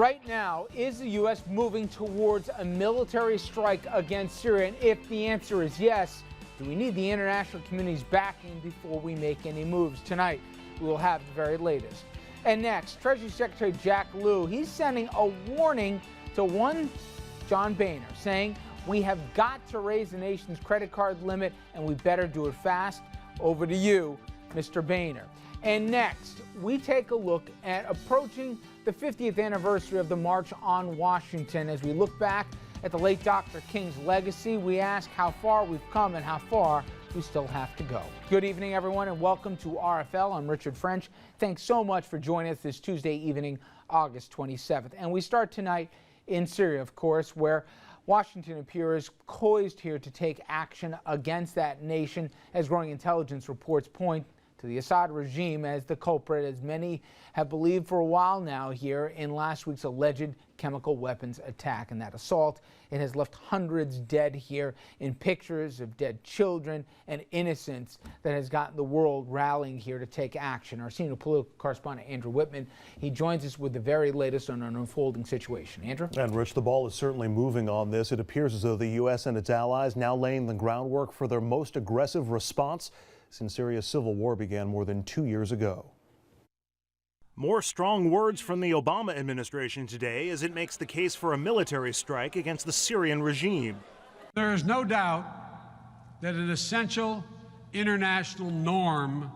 Right now, is the U.S. moving towards a military strike against Syria? And if the answer is yes, do we need the international community's backing before we make any moves? Tonight, we will have the very latest. And next, Treasury Secretary Jack Lew, he's sending a warning to one John Boehner, saying we have got to raise the nation's credit card limit and we better do it fast. Over to you, Mr. Boehner. And next, we take a look at approaching the 50th anniversary of the March on Washington. As we look back at the late Dr. King's legacy, we ask how far we've come and how far we still have to go. Good evening, everyone, and welcome to RFL. I'm Richard French. Thanks so much for joining us this Tuesday evening, August 27th. And we start tonight in Syria, of course, where Washington appears poised here to take action against that nation, as growing intelligence reports point to the Assad regime as the culprit, as many have believed for a while now here in last week's alleged chemical weapons attack. And that assault, it has left hundreds dead here in pictures of dead children and innocents that has gotten the world rallying here to take action. Our senior political correspondent, Andrew Whitman, he joins us with the very latest on an unfolding situation. Andrew? And Rich, the ball is certainly moving on this. It appears as though the U.S. and its allies now laying the groundwork for their most aggressive response since Syria's civil war began more than 2 years ago. More strong words from the Obama administration today as it makes the case for a military strike against the Syrian regime. There is no doubt that an essential international norm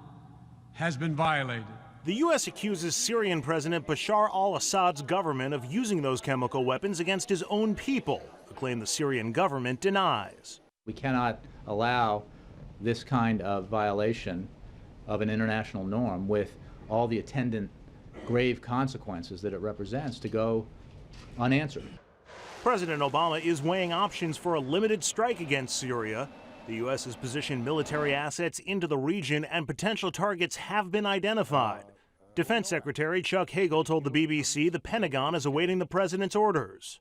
has been violated. The U.S. accuses Syrian President Bashar al-Assad's government of using those chemical weapons against his own people, a claim the Syrian government denies. We cannot allow this kind of violation of an international norm with all the attendant grave consequences that it represents to go unanswered. President Obama is weighing options for a limited strike against Syria. The U.S. has positioned military assets into the region and potential targets have been identified. Defense Secretary Chuck Hagel told the BBC the Pentagon is awaiting the president's orders.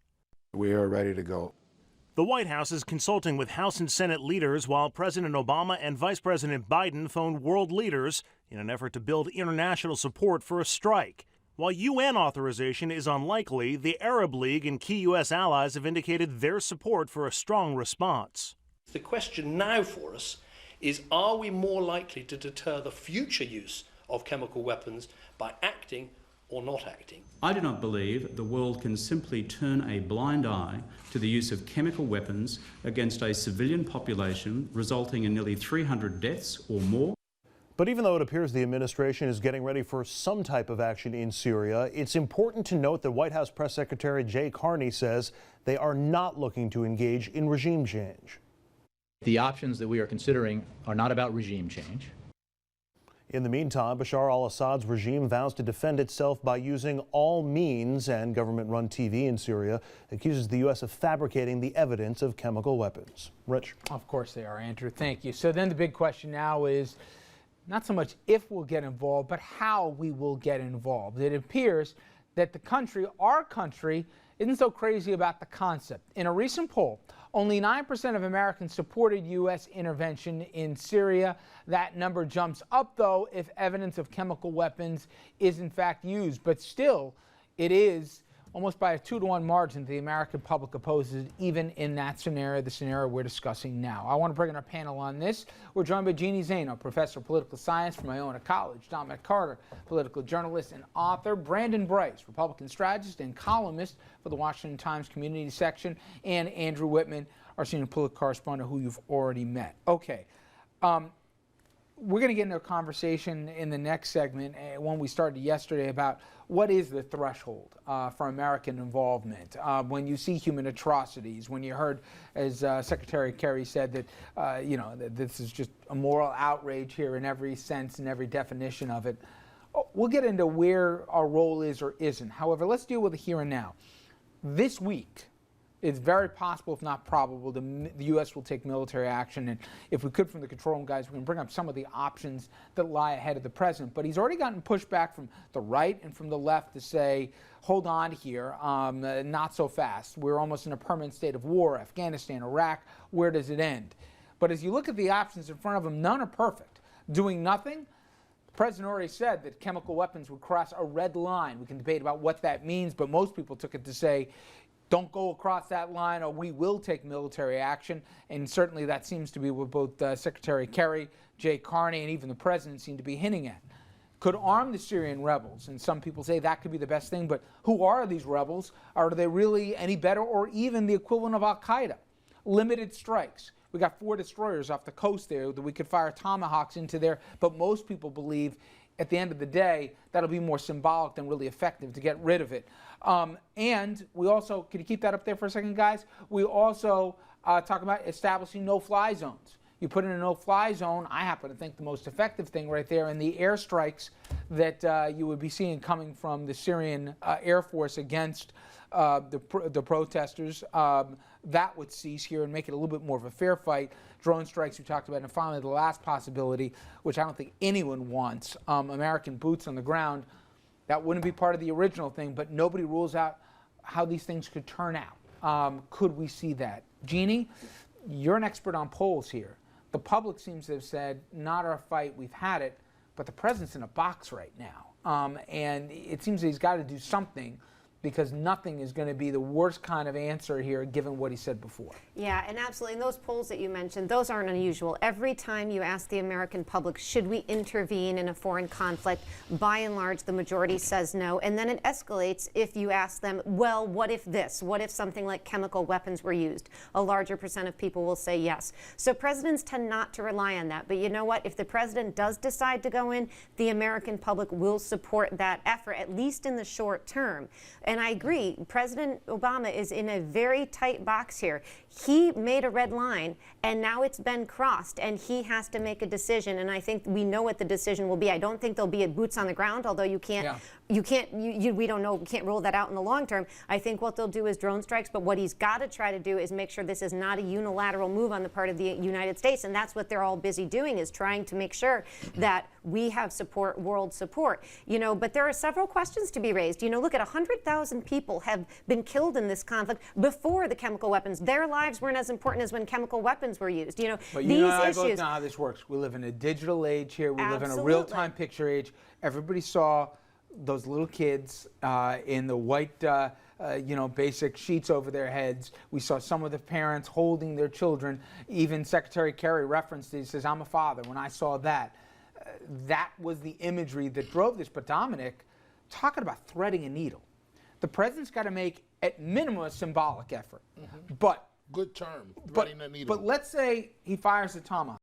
We are ready to go. The White House is consulting with House and Senate leaders while President Obama and Vice President Biden phoned world leaders in an effort to build international support for a strike. While UN authorization is unlikely, the Arab League and key U.S. allies have indicated their support for a strong response. The question now for us is, are we more likely to deter the future use of chemical weapons by acting or not acting? I do not believe the world can simply turn a blind eye to the use of chemical weapons against a civilian population, resulting in nearly 300 deaths or more. But even though it appears the administration is getting ready for some type of action in Syria, it's important to note that White House Press Secretary Jay Carney says they are not looking to engage in regime change. The options that we are considering are not about regime change. In the meantime, Bashar al-Assad's regime vows to defend itself by using all means, and government-run TV in Syria accuses the U.S. of fabricating the evidence of chemical weapons. Rich? Of course they are, Andrew. Thank you. So then the big question now is not so much if we'll get involved, but how we will get involved. It appears that the country, our country, isn't so crazy about the concept. In a recent poll, only 9% of Americans supported U.S. intervention in Syria. That number jumps up, though, if evidence of chemical weapons is in fact used. But still, it is almost by a 2-to-1 margin the American public opposes, even in that scenario, the scenario we're discussing now. I want to bring in our panel on this. We're joined by Jeannie Zaino, professor of political science from Iona College, Dominic Carter, political journalist and author, Brandon Bryce, Republican strategist and columnist for the Washington Times community section, and Andrew Whitman, our senior political correspondent, who you've already met. Okay. We're going to get into a conversation in the next segment, one we started yesterday, about what is the threshold for American involvement when you see human atrocities, when you heard, as Secretary Kerry said, that, that this is just a moral outrage here in every sense and every definition of it. We'll get into where our role is or isn't. However, let's deal with the here and now. This week, it's very possible, if not probable, the U.S. will take military action. And if we could, from the control room guys, we can bring up some of the options that lie ahead of the president. But he's already gotten pushback from the right and from the left to say, hold on here, not so fast. We're almost in a permanent state of war. Afghanistan, Iraq, where does it end? But as you look at the options in front of him, none are perfect. Doing nothing, The president already said that chemical weapons would cross a red line. We can debate about what that means, but most people took it to say, don't go across that line or we will take military action. And certainly that seems to be what both Secretary Kerry, Jay Carney, and even the president seem to be hinting at. Could arm the Syrian rebels, and some people say that could be the best thing, but who are these rebels? Are they really any better or even the equivalent of Al-Qaeda? Limited strikes. We got 4 destroyers off the coast there that we could fire Tomahawks into there, but most people believe at the end of the day that'll be more symbolic than really effective to get rid of it. And we also, can you keep that up there for a second, guys? We also talk about establishing no-fly zones. You put in a no-fly zone, I happen to think the most effective thing right there, and the airstrikes that you would be seeing coming from the Syrian Air Force against the protesters, that would cease here and make it a little bit more of a fair fight. Drone strikes we talked about, and finally the last possibility, which I don't think anyone wants, American boots on the ground. That wouldn't be part of the original thing, but nobody rules out how these things could turn out. Could we see that? Jeannie, you're an expert on polls here. The public seems to have said, not our fight, we've had it, but the president's in a box right now. And it seems that he's got to do something, because nothing is going to be the worst kind of answer here given what he said before. Yeah, and absolutely. And those polls that you mentioned, those aren't unusual. Every time you ask the American public, should we intervene in a foreign conflict, by and large, the majority says no. And then it escalates if you ask them, well, what if this? What if something like chemical weapons were used? A larger percent of people will say yes. So presidents tend not to rely on that. But you know what? If the president does decide to go in, the American public will support that effort, at least in the short term. And I agree, President Obama is in a very tight box here. He made a red line, and now it's been crossed, and he has to make a decision. And I think we know what the decision will be. I don't think there'll be boots on the ground, although you can't, we don't know, we can't rule that out in the long term. I think what they'll do is drone strikes, but what he's got to try to do is make sure this is not a unilateral move on the part of the United States, and that's what they're all busy doing, is trying to make sure that we have support, world support. You know, but there are several questions to be raised. You know, look at 100,000 people have been killed in this conflict before the chemical weapons. Their lives weren't as important as when chemical weapons were used. You know, but these I issues. both know how this works. We live in a digital age here. We live in a Absolutely. real-time picture age. Everybody saw those little kids in the white, basic sheets over their heads. We saw some of the parents holding their children. Even Secretary Kerry referenced it. He says, I'm a father. When I saw that, that was the imagery that drove this. But Dominic, talking about threading a needle, the president's got to make, at minimum, a symbolic effort. But Good term, threading a needle. But let's say he fires the Tomahawk.